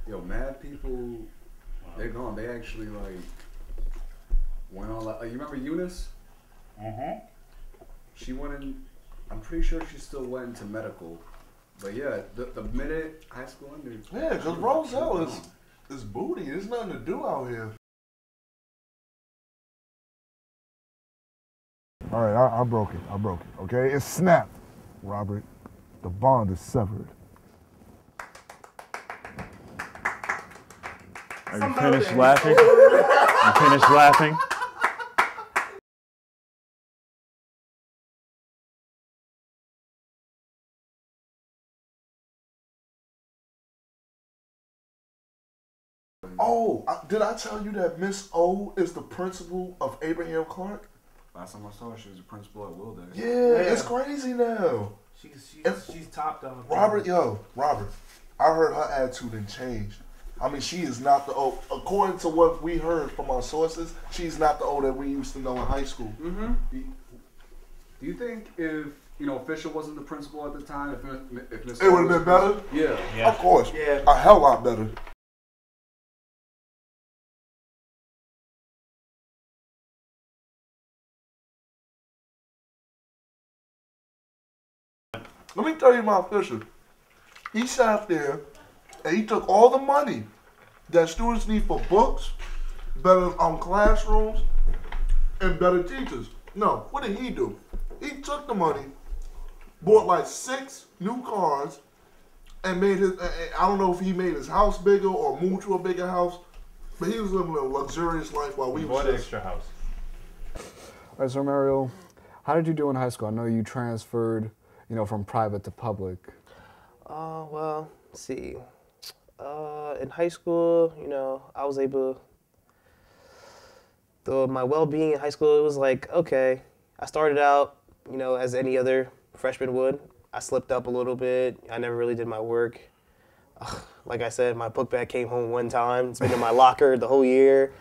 Yo, mad people, they're gone. They actually like went on. Like, you remember Eunice? Mm-hmm. She went in. I'm pretty sure she still went into medical. But yeah, the minute high school ended. Yeah, because Roselle is booty. There's nothing to do out here. All right, I broke it. Okay, it's snapped, Robert. The bond is severed. Are you finished laughing? You finished laughing? Oh, did I tell you that Miss O is the principal of Abraham Clark? Last time I saw her, she was the principal at Wilday. Yeah, it's crazy now. She's top dog. Robert, I heard her attitude and changed. I mean, she is not the O. According to what we heard from our sources, she's not the O that we used to know in high school. Mm-hmm. Do you think if Fisher wasn't the principal at the time, if Miss It would have been better? Yeah. Of course. Yeah. A hell lot better. Let me tell you about Fisher. He sat there and he took all the money that students need for books, better classrooms, and better teachers. No, what did he do? He took the money, bought like 6 new cars, and made his, I don't know if he made his house bigger or moved to a bigger house, but he was living a luxurious life while we was Bought an just... extra house. All right, so Mario, how did you do in high school? I know you transferred, from private to public. Well, let's see. In high school, I was able. My well-being in high school, it was like, okay. I started out, as any other freshman would. I slipped up a little bit. I never really did my work. Like I said, my book bag came home one time. It's been in my locker the whole year.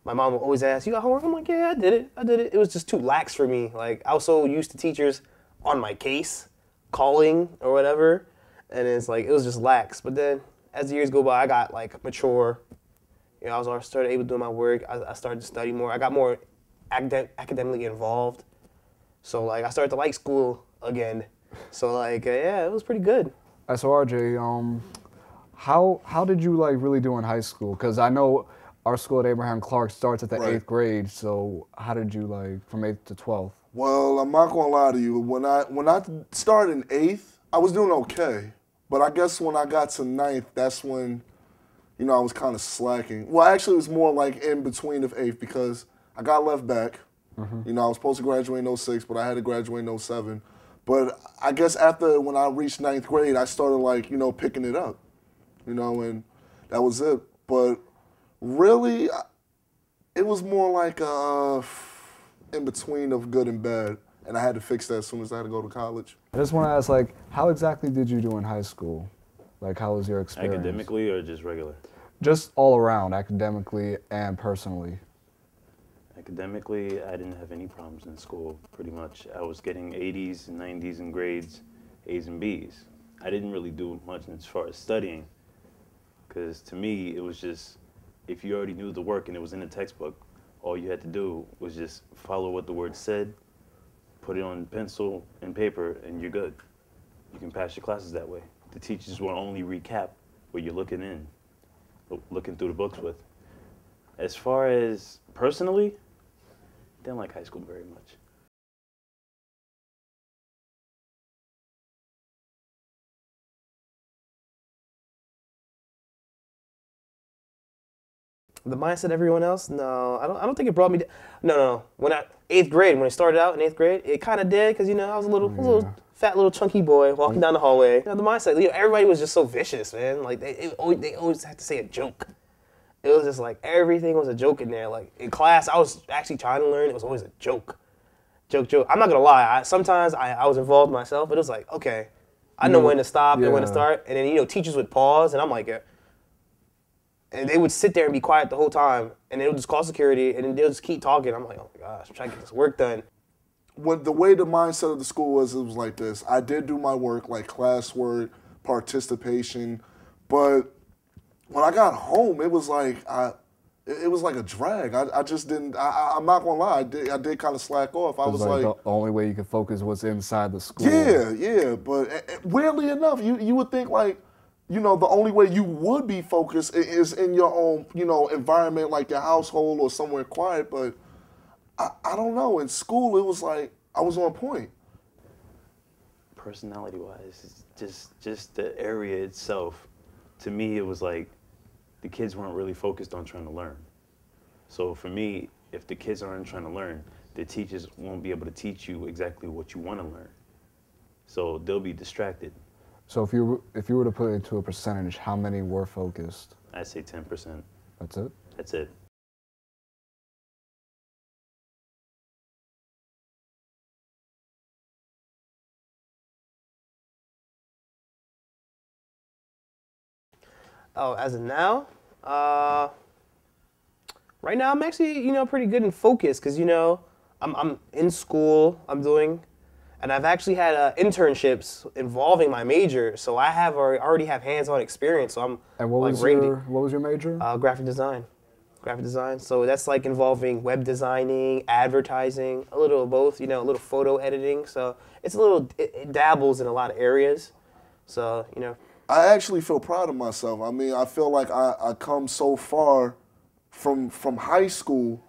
My mom would always ask, "You got homework?" I'm like, "Yeah, I did it. It was just too lax for me. Like, I was so used to teachers on my case, calling or whatever, and it's like, it was just lax. But then, as the years go by, I got, like, mature. I was started able to do my work. I started to study more. I got more academically involved. So, like, I started to like school again. So, like, yeah, it was pretty good. All right, so RJ, how did you, like, really do in high school? Because I know our school at Abraham Clark starts at the 8th grade, so how did you, like, from 8th to 12th? Well, I'm not gonna lie to you. When I started in 8th, I was doing okay. But I guess when I got to 9th, that's when, I was kind of slacking. Well, actually, it was more like in between of 8th because I got left back. Mm-hmm. I was supposed to graduate in 06, but I had to graduate in 07. But I guess after when I reached 9th grade, I started like, picking it up, and that was it. But really, it was more like in between of good and bad, and I had to fix that as soon as I had to go to college. I just want to ask, like, how exactly did you do in high school? Like, how was your experience? Academically or just regular? Just all around, academically and personally. Academically, I didn't have any problems in school, pretty much. I was getting 80s and 90s in grades, A's and B's. I didn't really do much as far as studying, because to me, it was just, if you already knew the work and it was in the textbook, all you had to do was just follow what the word said, put it on pencil and paper, and you're good. You can pass your classes that way. The teachers will only recap what you're looking through the books with. As far as personally, didn't like high school very much. The mindset of everyone else? No, I don't think it brought me. No. When 8th grade, when I started out in 8th grade, it kind of did because I was a little fat, little chunky boy walking down the hallway. The mindset, everybody was just so vicious, man. Like they always had to say a joke. It was just like everything was a joke in there. Like in class, I was actually trying to learn. It was always a joke. Joke. I'm not gonna lie. Sometimes I was involved myself, but it was like, okay, I know when to stop and when to start. And then teachers would pause, and I'm like, and they would sit there and be quiet the whole time, and they would just call security, and then they'll just keep talking. I'm like, oh my gosh, I'm trying to get this work done. When the way the mindset of the school was, it was like this. I did do my work, like classwork, participation, but when I got home, it was like it was like a drag. I just didn't. I'm not gonna lie. I did kind of slack off. I It was like like, the only way you could focus was inside the school. yeah. But weirdly enough, you would think like, you know, the only way you would be focused is in your own, you know, environment, like your household or somewhere quiet. But I don't know. In school, it was like I was on point. Personality-wise, it's just the area itself. To me, it was like the kids weren't really focused on trying to learn. So for me, if the kids aren't trying to learn, the teachers won't be able to teach you exactly what you want to learn. So they'll be distracted. So if you were to put it into a percentage, how many were focused? I'd say 10%. That's it? That's it. Oh, as of now, right now I'm actually, you know, pretty good and focused because, you know, I'm in school, I'm doing, and I've actually had internships involving my major, so I have already have hands-on experience. So I'm And what like was ready. what was your major? Graphic design. Graphic design. So that's like involving web designing, advertising, a little of both, you know, a little photo editing. So it's a little, it dabbles in a lot of areas. So, you know. I actually feel proud of myself. I mean, I feel like I come so far from high school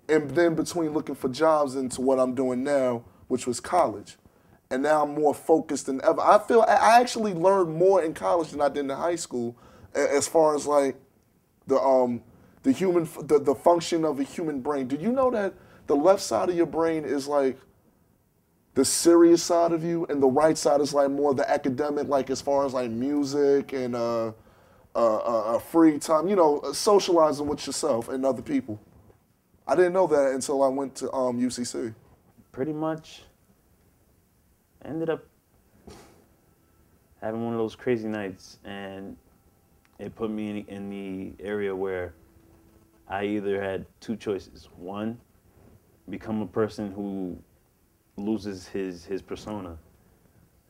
and then between looking for jobs into what I'm doing now, which was college. And now I'm more focused than ever. I feel I actually learned more in college than I did in high school as far as like the function of a human brain. Did you know that the left side of your brain is like the serious side of you, and the right side is like more the academic, like as far as like music and free time, you know, socializing with yourself and other people. I didn't know that until I went to UCC. Pretty much, I ended up having one of those crazy nights, and it put me in the area where I either had two choices. One, become a person who loses his persona,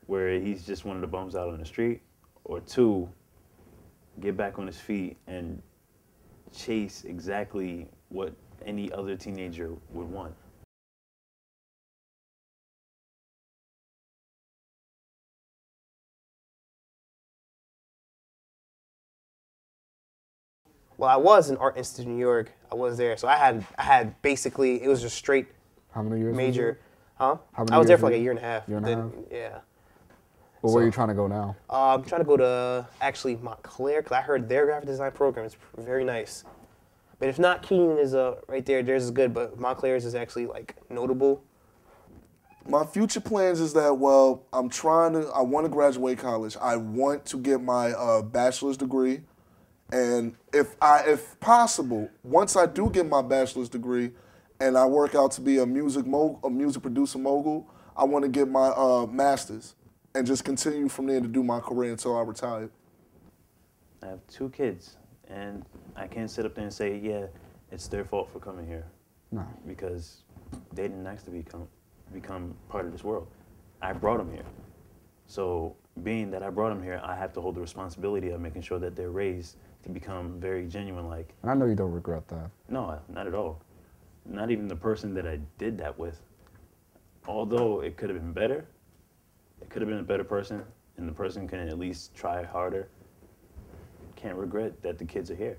where he's just one of the bums out on the street, or two, get back on his feet and chase exactly what any other teenager would want. Well, I was in Art Institute of New York. I was there, so I had basically it was just straight How many years? major. Huh? How many I was there years for like were a you- year and a half. year and a Then, half? Yeah. Well, where are you trying to go now? I'm trying to go to actually Montclair because I heard their graphic design program is very nice. But if not, Keene is right there. Theirs is good, but Montclair's is actually like notable. My future plans is that, well, I want to graduate college. I want to get my bachelor's degree. And if possible, once I do get my bachelor's degree and I work out to be a music producer mogul, I want to get my master's and just continue from there to do my career until I retire. I have two kids, and I can't sit up there and say, yeah, it's their fault for coming here. No. Because they didn't ask to become part of this world. I brought them here. So being that I brought them here, I have to hold the responsibility of making sure that they're raised to become very genuine like. And I know you don't regret that. No, not at all. Not even the person that I did that with. Although it could have been better, it could have been a better person, and the person can at least try harder. Can't regret that the kids are here.